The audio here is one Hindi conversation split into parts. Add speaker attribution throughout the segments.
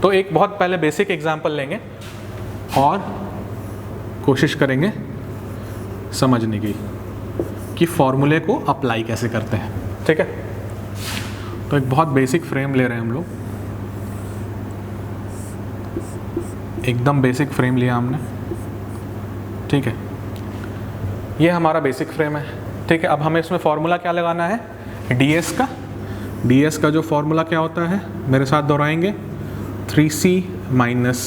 Speaker 1: तो एक बहुत पहले बेसिक एग्जांपल लेंगे और कोशिश करेंगे समझने की कि फॉर्मूले को अप्लाई कैसे करते हैं, ठीक है। तो एक बहुत बेसिक फ्रेम ले रहे हैं हम लोग, एकदम बेसिक फ्रेम लिया हमने, ठीक है। ये हमारा बेसिक फ्रेम है, ठीक है। अब हमें इसमें फॉर्मूला क्या लगाना है, ds का। ds का जो फॉर्मूला क्या होता है, मेरे साथ दोहराएंगे, 3c minus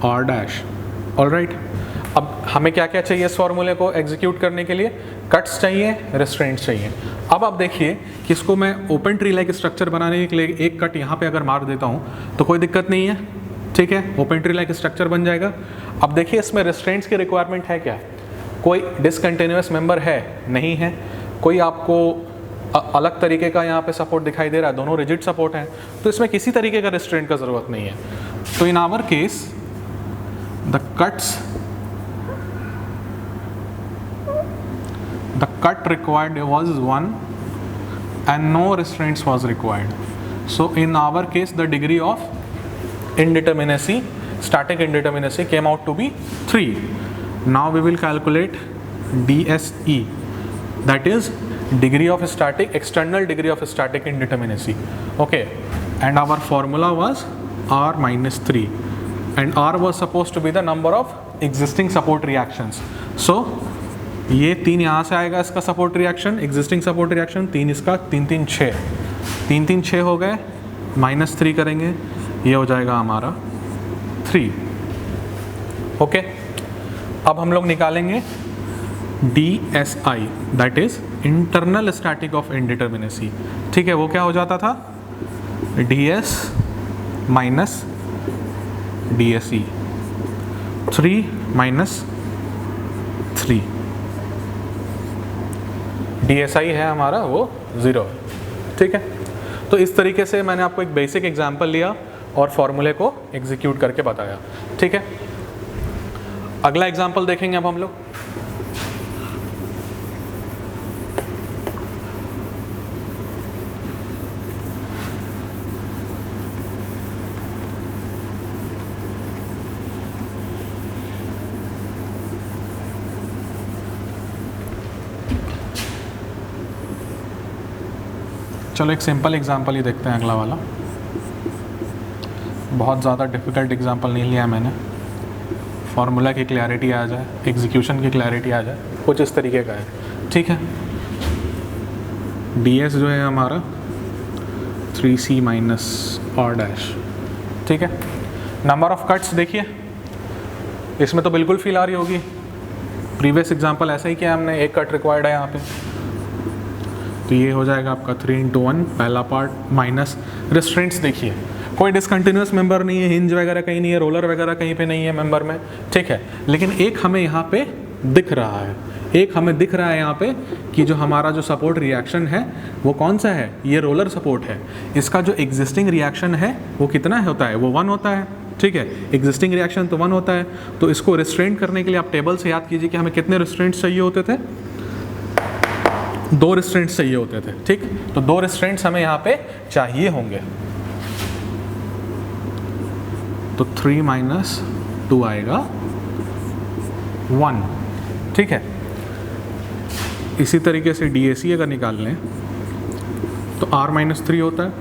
Speaker 1: r dash. Alright, अब हमें क्या क्या चाहिए इस फॉर्मूले को एग्जीक्यूट करने के लिए, कट्स चाहिए, रेस्ट्रेंट्स चाहिए। अब आप देखिए कि इसको मैं ओपन ट्री लाइक स्ट्रक्चर बनाने के लिए एक कट यहाँ पे अगर मार देता हूँ तो कोई दिक्कत नहीं है, ठीक है, ओपन ट्री लाइक स्ट्रक्चर बन जाएगा। अब देखिए इसमें रेस्ट्रेंट्स की रिक्वायरमेंट है क्या, कोई डिसकंटिन्यूअस मेंबर है, नहीं है, कोई आपको अलग तरीके का यहाँ पे सपोर्ट दिखाई दे रहा है, दोनों रिजिड सपोर्ट हैं, तो इसमें किसी तरीके का रेस्ट्रेंट का ज़रूरत नहीं है। तो in our case the cut required was 1 and no restraints was required. So in our case the degree of indeterminacy, static indeterminacy came out to be 3. Now we will calculate DSE, that is degree of static, external degree of static indeterminacy, okay, and our formula was R minus 3 and R was supposed to be the number of existing support reactions. So ये 3 यहाँ से आएगा इसका support reaction, existing support reaction, 3 इसका, 3 3 6, 3 3 6 हो गए, -3 करेंगे, ये हो जाएगा हमारा 3, ओके। अब हम लोग निकालेंगे DSI, that is internal static of indeterminacy, ठीक है। वो क्या हो जाता था, DS minus DSE, 3 minus 3, DSI है हमारा वो 0 है, ठीक है। तो इस तरीके से मैंने आपको एक बेसिक एग्जांपल लिया और फॉर्मूले को एग्जीक्यूट करके बताया, ठीक है। अगला एग्जांपल देखेंगे अब हम लोग। चलो एक सिंपल एग्जांपल ही देखते हैं, अगला वाला। बहुत ज़्यादा डिफ़िकल्ट एग्जांपल नहीं लिया मैंने, फार्मूला की क्लैरिटी आ जाए, एग्जीक्यूशन की क्लैरिटी आ जाए, कुछ इस तरीके का है, ठीक है। DS जो है हमारा 3c माइनस R डैश, ठीक है। नंबर ऑफ कट्स देखिए, इसमें तो बिल्कुल फील आ रही होगी, प्रीवियस एग्जांपल ऐसा ही किया हमने, एक कट रिक्वायर्ड है यहाँ पे, तो ये हो जाएगा आपका 3 into 1 पहला पार्ट, माइनस रेस्ट्रेंट्स देखिए, कोई डिसकंटिन्यूस मेंबर नहीं है, हिंज वगैरह कहीं नहीं है, रोलर वगैरह कहीं पे नहीं है मेंबर में, ठीक है। लेकिन एक हमें यहाँ पे दिख रहा है, एक हमें दिख रहा है यहाँ पे कि जो हमारा जो सपोर्ट रिएक्शन है वो कौन सा है, ये रोलर सपोर्ट है। इसका जो एग्जिस्टिंग रिएक्शन है वो कितना होता है, वो 1 होता है, ठीक है। एग्जिस्टिंग रिएक्शन तो 1 होता है, तो इसको रिस्ट्रेंट करने के लिए आप टेबल से याद कीजिए कि हमें कितने रिस्ट्रेंट्स चाहिए होते थे, 2 रिस्ट्रेंट्स चाहिए होते थे, ठीक। तो 2 रिस्ट्रेंट्स हमें यहाँ पे चाहिए होंगे, तो 3 माइनस 2 आएगा 1, ठीक है। इसी तरीके से DSE अगर निकाल लें तो R माइनस 3 होता है,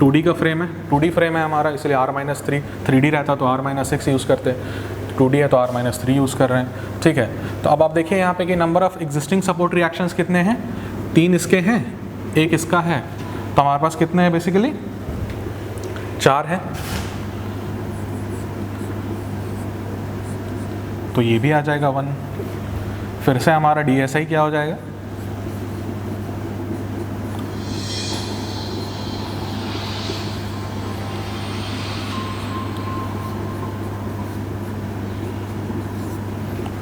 Speaker 1: 2D का फ्रेम है, 2D फ्रेम है हमारा, इसलिए R माइनस 3, 3D रहता तो R माइनस 6 यूज़ करते, 2D है तो R माइनस 3 यूज़ कर रहे हैं, ठीक है। तो अब आप देखिए यहाँ पे कि number of existing support reactions कितने हैं, 3 इसके हैं, 1 इसका है, तो हमारे पास कितने हैं बेसिकली, 4 है। तो ये भी आ जाएगा 1, फिर से हमारा DSI क्या हो जाएगा,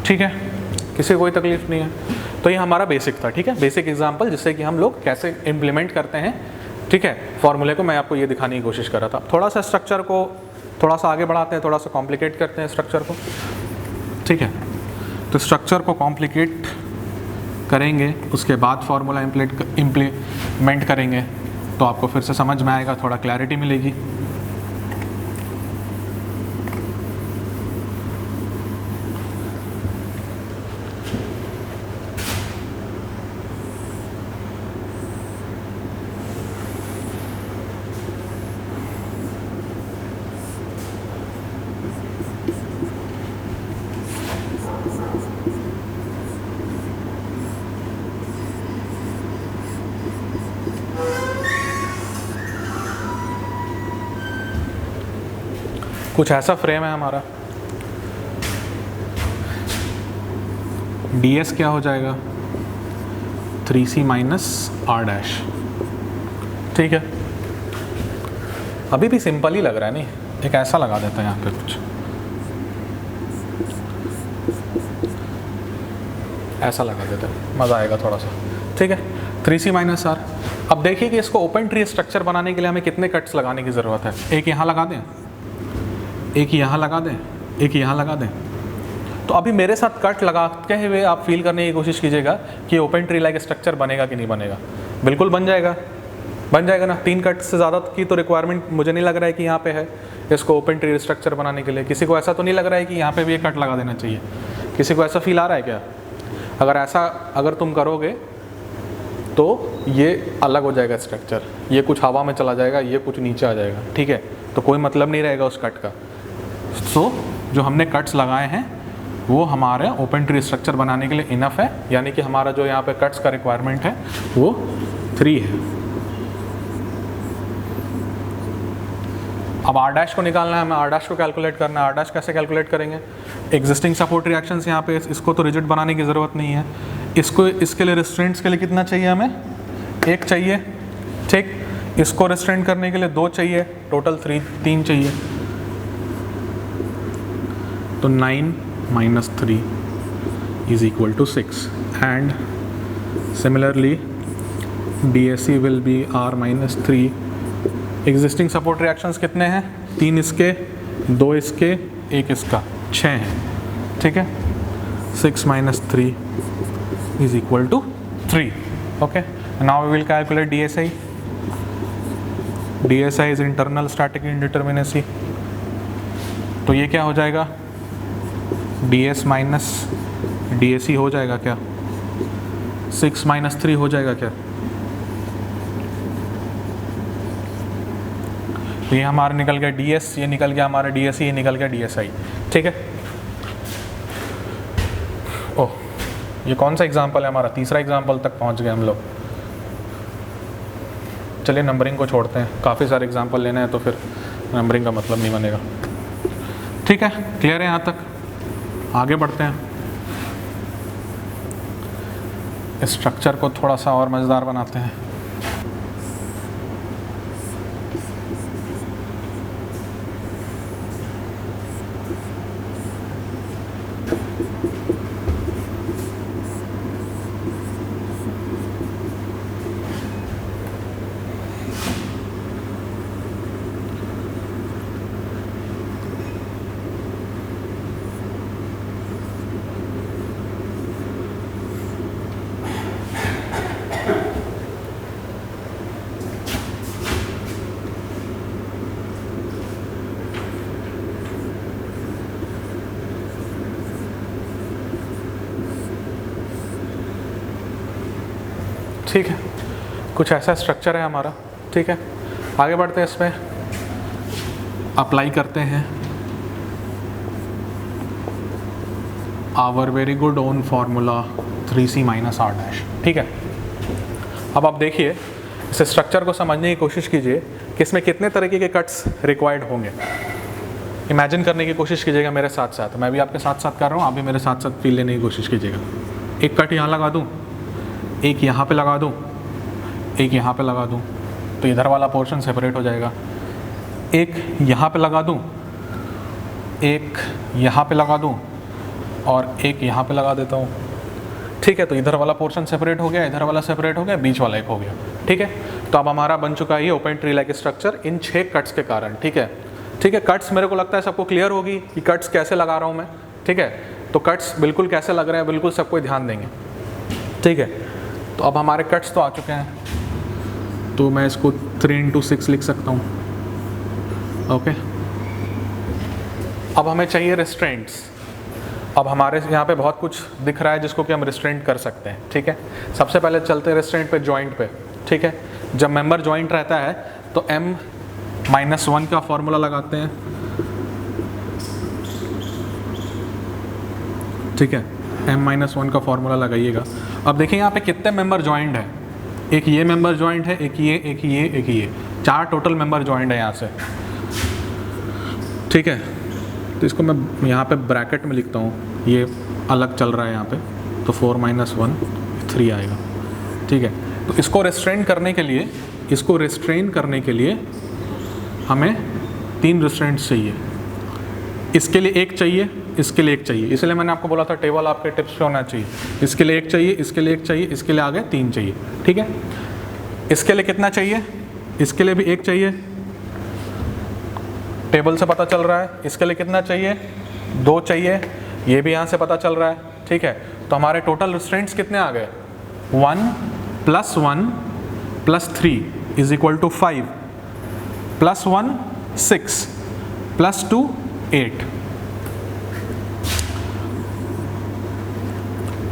Speaker 1: ठीक है, किसी को कोई तकलीफ नहीं है। तो ये हमारा बेसिक था, ठीक है, बेसिक एग्जांपल जिससे कि हम लोग कैसे इम्प्लीमेंट करते हैं, ठीक है, फॉर्मूले को मैं आपको ये दिखाने की कोशिश कर रहा था। थोड़ा सा स्ट्रक्चर को थोड़ा सा आगे बढ़ाते हैं, थोड़ा सा कॉम्प्लिकेट करते हैं स्ट्रक्चर को, ठीक है। तो स्ट्रक्चर को कॉम्प्लिकेट करेंगे, उसके बाद फार्मूला इम्प्लीमेंट करेंगे, तो आपको फिर से समझ में आएगा, थोड़ा क्लैरिटी मिलेगी। कुछ ऐसा फ्रेम है हमारा, ds क्या हो जाएगा 3c माइनस r डैश। ठीक है, अभी भी सिंपल ही लग रहा है नहीं, एक ऐसा लगा देता है यहाँ पे कुछ ऐसा लगा देता है, मज़ा आएगा थोड़ा सा। ठीक है, 3c माइनस r। अब देखिए कि इसको ओपन ट्री स्ट्रक्चर बनाने के लिए हमें कितने कट्स लगाने की ज़रूरत है। एक यहाँ लगा दें, एक यहाँ लगा दें, एक यहाँ लगा दें। तो अभी मेरे साथ कट लगाते हुए आप फील करने की कोशिश कीजिएगा कि ओपन ट्री लाइक स्ट्रक्चर बनेगा कि नहीं बनेगा। बिल्कुल बन जाएगा, बन जाएगा ना। 3 कट से ज़्यादा की तो रिक्वायरमेंट मुझे नहीं लग रहा है कि यहाँ पे है इसको ओपन ट्री स्ट्रक्चर बनाने के लिए। किसी को ऐसा तो नहीं लग रहा है कि यहाँ पे भी एक कट लगा देना चाहिए? किसी को ऐसा फील आ रहा है क्या? अगर तुम करोगे तो ये अलग हो जाएगा स्ट्रक्चर, ये कुछ हवा में चला जाएगा, ये कुछ नीचे आ जाएगा। ठीक है, तो कोई मतलब नहीं रहेगा उस कट का। सो जो हमने कट्स लगाए हैं वो हमारे ओपन ट्री स्ट्रक्चर बनाने के लिए इनफ है, यानी कि हमारा जो यहाँ पे कट्स का रिक्वायरमेंट है वो 3 है। अब r डैश को निकालना है, हमें r डैश को कैलकुलेट करना है। r डैश कैसे कैलकुलेट करेंगे? एग्जिस्टिंग सपोर्ट रिएक्शंस यहाँ पे, इसको तो रिजिड बनाने की ज़रूरत नहीं है। इसके लिए रिस्ट्रेंट्स के लिए कितना चाहिए हमें? 1 चाहिए। ठीक, इसको रिस्ट्रेंट करने के लिए 2 चाहिए, टोटल 3 चाहिए। तो 9 minus 3 is equal to 6 and similarly DSE will be R minus 3। Existing support reactions कितने हैं? 3 इसके, 2 इसके, 1 इसका, 6 हैं। ठीक है, 6 minus 3 is equal to 3। okay, now we will calculate DSI। DSI is internal static indeterminacy। तो ये क्या हो जाएगा? ds माइनस DSE हो जाएगा क्या? 6 माइनस 3 हो जाएगा क्या? तो ये हमारा निकल गया ds, ये निकल गया हमारा DSE, ये निकल गया DSI। ठीक है, ओह ये कौन सा एग्जाम्पल है हमारा? तीसरा एग्जाम्पल तक पहुंच गए हम लोग। चलिए नंबरिंग को छोड़ते हैं, काफ़ी सारे एग्जाम्पल लेने हैं तो फिर नंबरिंग का मतलब नहीं बनेगा। ठीक है, क्लियर है यहाँ तक? आगे बढ़ते हैं, स्ट्रक्चर को थोड़ा सा और मज़ेदार बनाते हैं। ठीक है, कुछ ऐसा स्ट्रक्चर है हमारा। ठीक है, आगे बढ़ते हैं, इसमें अप्लाई करते हैं our very good own formula 3c minus r dash. ठीक है, अब आप देखिए इस स्ट्रक्चर को समझने की कोशिश कीजिए कि इसमें कितने तरीके के कट्स रिक्वायर्ड होंगे। इमेजिन करने की कोशिश कीजिएगा मेरे साथ साथ, मैं भी आपके साथ साथ कर रहा हूँ, आप भी मेरे साथ साथ फील लेने की कोशिश कीजिएगा। एक कट यहाँ लगा दूँ, एक यहाँ पे लगा दूँ, एक यहाँ पे लगा दूँ, तो इधर वाला पोर्शन सेपरेट हो जाएगा। एक यहाँ पे लगा दूँ, एक यहाँ पे लगा दूँ और एक यहाँ पे लगा देता हूँ। ठीक है, तो इधर वाला पोर्शन सेपरेट हो गया, इधर वाला सेपरेट हो गया, बीच वाला एक हो गया। ठीक है, तो अब हमारा बन चुका है ये open tree like structure in 6 cuts के कारण। ठीक है, ठीक है, कट्स मेरे को लगता है सबको क्लियर होगी कि कट्स कैसे लगा रहा हूँ मैं। ठीक है, तो कट्स बिल्कुल कैसे लग रहे हैं बिल्कुल सबको ध्यान देंगे। ठीक है, तो अब हमारे कट्स तो आ चुके हैं, तो मैं इसको 3 into 6 लिख सकता हूँ। ओके, अब हमें चाहिए रिस्ट्रेंट्स। अब हमारे यहाँ पे बहुत कुछ दिख रहा है जिसको कि हम रिस्ट्रेंट कर सकते हैं। ठीक है, सबसे पहले चलते हैं रिस्ट्रेंट पे, जॉइंट पे। ठीक है, जब मेंबर जॉइंट रहता है तो m-1 का फॉर्मूला लगाते हैं। ठीक है, m-1 का फॉर्मूला लगाइएगा। अब देखिए यहाँ पे कितने मेंबर जॉइंट है, एक ये मेंबर जॉइंट है, एक ये, एक ये, एक ये, 4 टोटल मेंबर जॉइंट है यहाँ से। ठीक है, तो इसको मैं यहाँ पे ब्रैकेट में लिखता हूँ, ये अलग चल रहा है यहाँ पे, तो 4 - 1 3 आएगा। ठीक है, तो इसको रिस्ट्रेन करने के लिए हमें 3 रिस्ट्रेंट्स चाहिए। इसके लिए एक चाहिए, इसके लिए एक चाहिए, इसलिए मैंने आपको बोला था टेबल आपके टिप्स पे होना चाहिए। इसके लिए एक चाहिए, इसके लिए एक चाहिए, इसके लिए आगे 3 चाहिए। ठीक है, इसके लिए कितना चाहिए? इसके लिए भी एक चाहिए, टेबल से पता चल रहा है। इसके लिए कितना चाहिए? 2 चाहिए, ये भी यहाँ से पता चल रहा है। ठीक है, तो हमारे टोटल रिस्ट्रेंट्स कितने आ गए? 1 + 1 + 3 = 5 + 1 6 + 2 8।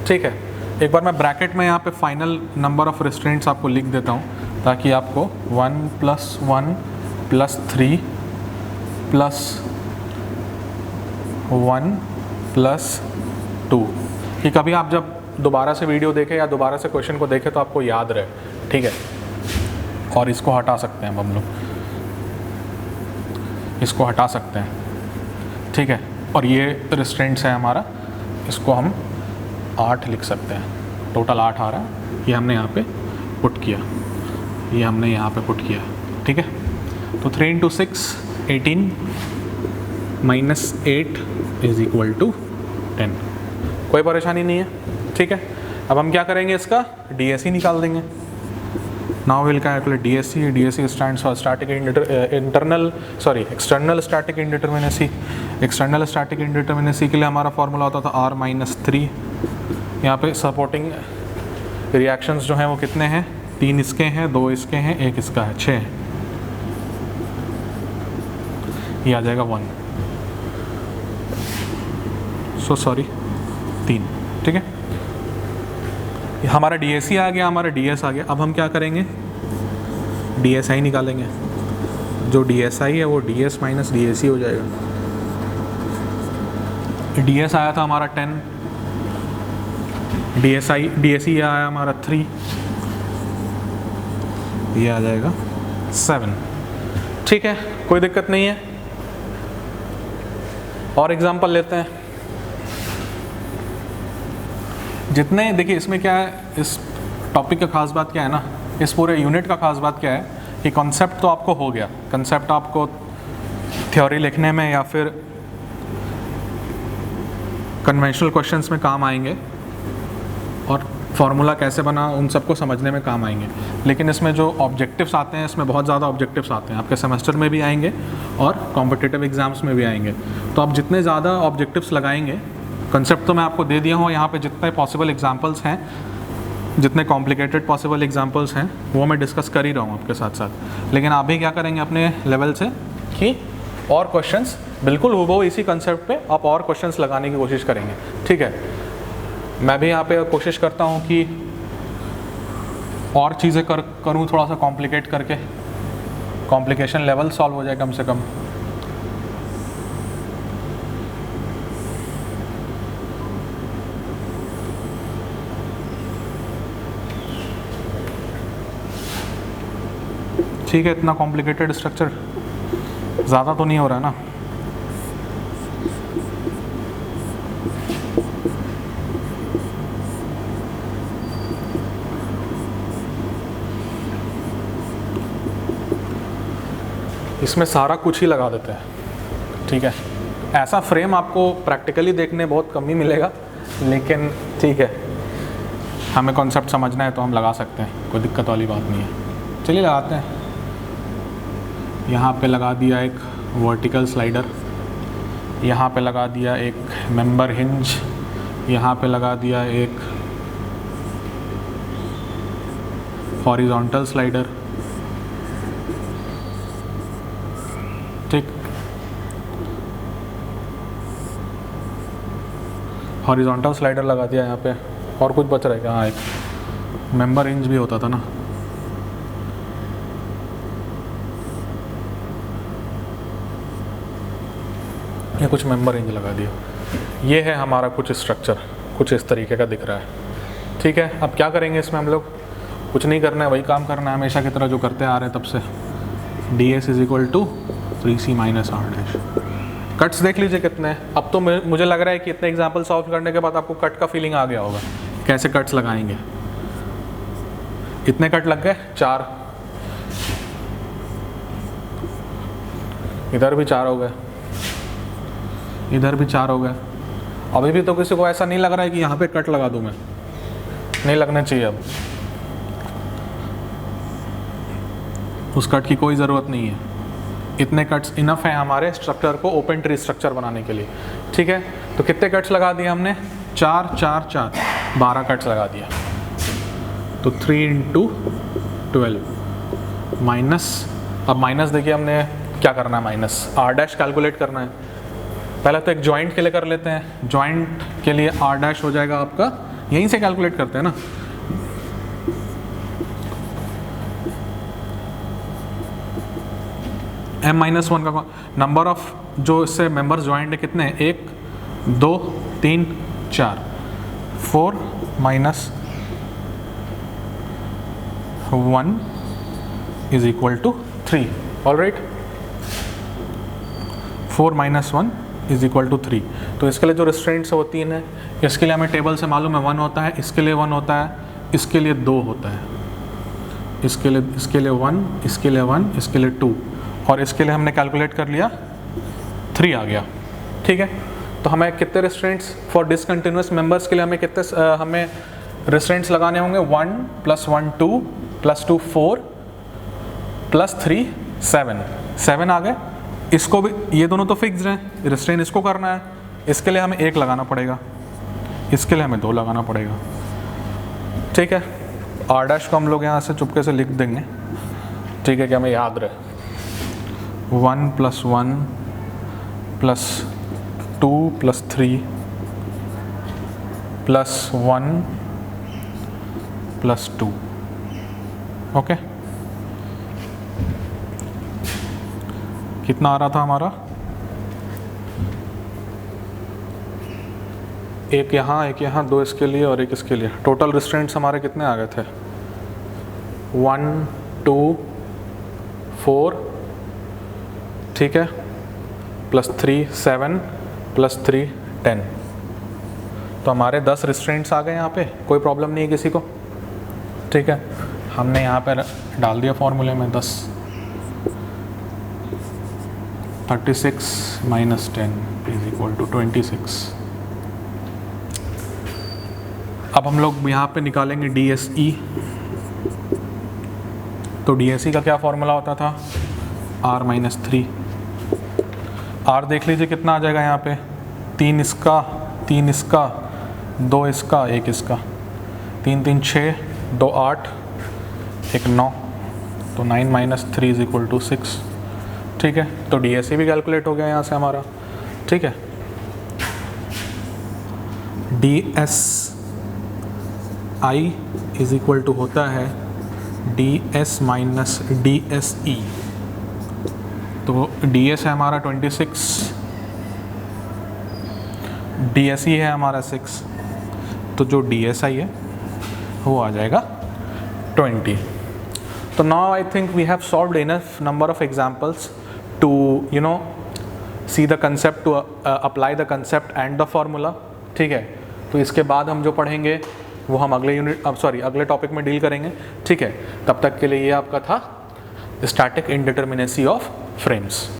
Speaker 1: ठीक है, एक बार मैं ब्रैकेट में यहाँ पे फाइनल नंबर ऑफ रिस्ट्रेंट्स आपको लिख देता हूँ, ताकि आपको 1 + 1 + 3 + 1 + 2, कि कभी आप जब दोबारा से वीडियो देखें या दोबारा से क्वेश्चन को देखें तो आपको याद रहे। ठीक है, और इसको हटा सकते हैं हम लोग, इसको हटा सकते हैं। ठीक है, और ये रिस्ट्रेंट्स है हमारा, इसको हम 8 लिख सकते हैं, टोटल 8 आ रहा है। ये हमने यहाँ पे पुट किया, ये हमने यहाँ पे पुट किया। ठीक है, तो 3 × 6 18 - 8 = 10। कोई परेशानी नहीं है। ठीक है, अब हम क्या करेंगे, इसका DSE निकाल देंगे। Now will calculate DSE। DSE stands for external static indeterminacy. External static indeterminacy के लिए हमारा फॉर्मूला होता था R - 3। यहाँ पे सपोर्टिंग रिएक्शंस जो हैं वो कितने हैं? 3 इसके हैं, 2 इसके हैं, 1 इसका है, 6। ये आ जाएगा 1, 3। ठीक है, हमारा DSE आ गया, हमारा DS आ गया। अब हम क्या करेंगे? DSI निकालेंगे। जो DSI है वो DS - DSE हो जाएगा। DS आया था हमारा 10, DSE आया हमारा 3, ये आ जाएगा 7। ठीक है, कोई दिक्कत नहीं है। और एग्जांपल लेते हैं। जितने, देखिए इसमें क्या है, इस टॉपिक का खास बात क्या है ना, इस पूरे यूनिट का खास बात क्या है कि कॉन्सेप्ट तो आपको हो गया। कॉन्सेप्ट आपको थ्योरी लिखने में या फिर कन्वेंशनल क्वेश्चंस में काम आएंगे, और फार्मूला कैसे बना उन सबको समझने में काम आएंगे। लेकिन इसमें जो ऑब्जेक्टिव्स आते हैं, इसमें बहुत ज़्यादा ऑब्जेक्टिव्स आते हैं, आपके सेमेस्टर में भी आएंगे और कॉम्पिटिटिव एग्जाम्स में भी आएंगे। तो आप जितने ज़्यादा ऑब्जेक्टिव्स लगाएंगे, कंसेप्ट तो मैं आपको दे दिया हूँ, यहाँ पे जितने पॉसिबल एग्जांपल्स हैं, जितने कॉम्प्लिकेटेड पॉसिबल एग्जांपल्स हैं, वो मैं डिस्कस कर ही रहा हूँ आपके साथ साथ। लेकिन आप भी क्या करेंगे अपने लेवल से कि और क्वेश्चंस बिल्कुल वो इसी कंसेप्ट पे आप और क्वेश्चंस लगाने की कोशिश करेंगे। ठीक है, मैं भी यहाँ पे कोशिश करता हूँ कि और चीज़ें करूँ थोड़ा सा कॉम्प्लिकेट करके, कॉम्प्लिकेशन लेवल सॉल्व हो जाए कम से कम। ठीक है, इतना कॉम्प्लिकेटेड स्ट्रक्चर ज़्यादा तो नहीं हो रहा है ना। इसमें सारा कुछ ही लगा देते हैं। ठीक है, ऐसा फ्रेम आपको प्रैक्टिकली देखने बहुत कम ही मिलेगा, लेकिन ठीक है, हमें कॉन्सेप्ट समझना है तो हम लगा सकते हैं, कोई दिक्कत वाली बात नहीं है। चलिए लगाते हैं। यहाँ पे लगा दिया एक वर्टिकल स्लाइडर, यहाँ पे लगा दिया एक मेंबर हिंज, यहाँ पे लगा दिया एक हॉरिजॉन्टल स्लाइडर। ठीक, हॉरिजॉन्टल स्लाइडर लगा दिया यहाँ पे। और कुछ बच रहा है क्या? हाँ, एक मेंबर हिंज भी होता था ना। ये कुछ मेंबर हिंज लगा दिया। ये है हमारा कुछ स्ट्रक्चर, कुछ इस तरीके का दिख रहा है। ठीक है, अब क्या करेंगे इसमें हम लोग? कुछ नहीं करना है, वही काम करना है हमेशा की तरह जो करते आ रहे हैं तब से। DS = 3C - R'। कट्स देख लीजिए कितने हैं। अब तो मुझे लग रहा है कि इतने एग्जाम्पल सॉल्व करने के बाद आपको कट का फीलिंग आ गया होगा, कैसे कट्स लगाएंगे। इतने कट लग गए, 4, इधर भी 4 हो गए, इधर भी 4 हो गए। अभी भी तो किसी को ऐसा नहीं लग रहा है कि यहाँ पे कट लगा दूँ मैं, नहीं लगना चाहिए। अब उस कट की कोई ज़रूरत नहीं है, इतने कट्स इनफ है हमारे स्ट्रक्चर को ओपन ट्री स्ट्रक्चर बनाने के लिए। ठीक है, तो कितने कट्स लगा दिए हमने? 4 4 4, 12 कट्स लगा दिया। तो 3 × 12 माइनस, अब माइनस देखिए हमने क्या करना है, माइनस r डैश कैलकुलेट करना है। पहले तो एक जॉइंट के लिए कर लेते हैं। जॉइंट के लिए r डैश हो जाएगा आपका, यहीं से कैलकुलेट करते हैं ना, m-1 का नंबर ऑफ जो इससे मेंबर्स ज्वाइंट है कितने हैं? 1 2 3 4, 4 minus 1 is equal to 3। All right, 4 minus 1 is equal to 3। तो इसके लिए जो रिस्ट्रेंट्स है वो 3 है। इसके लिए हमें टेबल से मालूम है 1 होता है, इसके लिए 1 होता है, इसके लिए 2 होता है, इसके लिए 1, इसके लिए 1, इसके लिए 2, और इसके लिए हमने कैलकुलेट कर लिया 3 आ गया। ठीक है, तो हमें कितने रिस्ट्रेंट्स फॉर डिसकंटिन्यूअस मेंबर्स के लिए हमें कितने हमें रिस्ट्रेंट्स लगाने होंगे? 1 + 1 2 + 2 4 + 3 7 आ गए। इसको भी, ये दोनों तो फिक्स्ड हैं, रिस्ट्रेंट इसको करना है, इसके लिए हमें 1 लगाना पड़ेगा, इसके लिए हमें 2 लगाना पड़ेगा। ठीक है, r डैश को हम लोग यहाँ से चुपके से लिख देंगे। ठीक है, कि हमें याद रहे 1 + 1 + 2 + 3 + 1 + 2। ओके, कितना आ रहा था हमारा? एक यहाँ 2 इसके लिए और 1 इसके लिए। टोटल रिस्ट्रेंट्स हमारे कितने आ गए थे? 1 2 4, ठीक है, +3 7 +3 10। तो हमारे 10 रिस्ट्रेंट्स आ गए यहाँ पे, कोई प्रॉब्लम नहीं है किसी को। ठीक है, हमने यहाँ पर डाल दिया फॉर्मूले में 10। 36 - 10 = 26। अब हम लोग यहाँ पे निकालेंगे DSE। तो DSE का क्या फॉर्मूला होता था? R - 3। R देख लीजिए कितना आ जाएगा यहाँ पे, 3 इसका, 3 इसका, 2 इसका, 1 इसका, 3 3 6, 2 8, 1 9, तो 9 - 3 = 6। ठीक है, तो DSE भी कैलकुलेट हो गया यहाँ से हमारा। ठीक है, DSI = होता है DS - DSE। तो DS है हमारा 26, DSE है हमारा 6, तो जो DSI है वो आ जाएगा 20। So now I think we have solved enough number of examples to see the concept, to apply the concept and the formula। ठीक है, तो इसके बाद हम जो पढ़ेंगे वो हम अगले टॉपिक में डील करेंगे। ठीक है, तब तक के लिए ये आपका था स्टैटिक इंडिटरमिनेसी ऑफ फ्रेम्स।